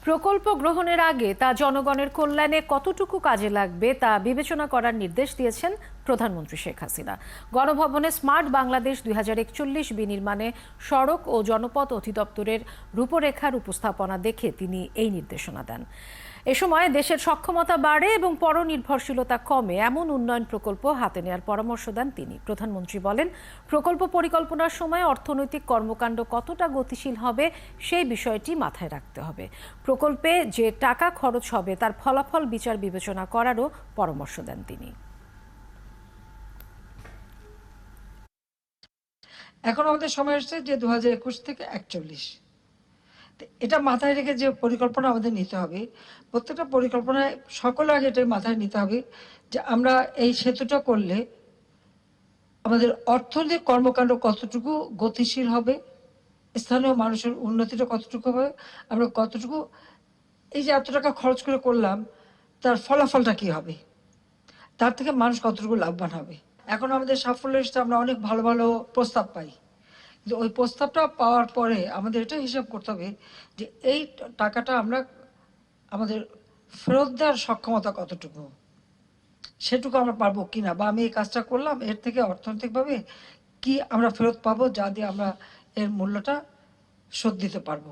প্রকল্প গ্রহণের আগে তা জনগণের কল্যাণে কতটুকু কাজে লাগবে তা বিবেচনা করার নির্দেশ দিয়েছেন প্রধানমন্ত্রী শেখ হাসিনা। গণভবনে স্মার্ট বাংলাদেশ 2041 বিনির্মাণে সড়ক ও জনপথ অধিদপ্তরের রূপরেখার উপস্থাপনা দেখে তিনি এই নির্দেশনা দেন। এ সময় দেশের সক্ষমতা বাড়ে এবং পরনির্ভরশীলতা কমে এমন উন্নয়ন প্রকল্প হাতে নেওয়ার পরামর্শ দেন তিনি। প্রধানমন্ত্রী বলেন, প্রকল্প পরিকল্পনার সময় অর্থনৈতিক কর্মকাণ্ড কতটা গতিশীল হবে সেই বিষয়টি মাথায় রাখতে হবে। প্রকল্পে যে টাকা খরচ হবে তার ফলাফল বিচার বিবেচনা করারও পরামর্শ দেন তিনি। এখন আমাদের সময় আসছে যে 2021 থেকে 41, এটা মাথায় রেখে যে পরিকল্পনা আমাদের নিতে হবে, প্রত্যেকটা পরিকল্পনায় সকলের আগে এটা মাথায় নিতে হবে যে আমরা এই সেতুটা করলে আমাদের অর্থনৈতিক কর্মকাণ্ড কতটুকু গতিশীল হবে, স্থানীয় মানুষের উন্নতিটা কতটুকু হবে, আমরা কতটুকু এই যে এত টাকা খরচ করে করলাম তার ফলাফলটা কি হবে, তার থেকে মানুষ কতটুকু লাভবান হবে। এখন আমাদের সাফল্যের সাথে আমরা অনেক ভালো ভালো প্রস্তাব পাই, কিন্তু ওই প্রস্তাবটা পাওয়ার পরে আমাদের এটা হিসাব করতে হবে যে এই টাকাটা আমরা আমাদের ফেরত দেওয়ার সক্ষমতা কতটুকু, সেটুকু আমরা পারবো কিনা, বা আমি এই কাজটা করলাম এর থেকে অর্থনৈতিকভাবে কি আমরা ফেরত পাবো যা দিয়ে আমরা এর মূল্যটা শোধ দিতে পারবো।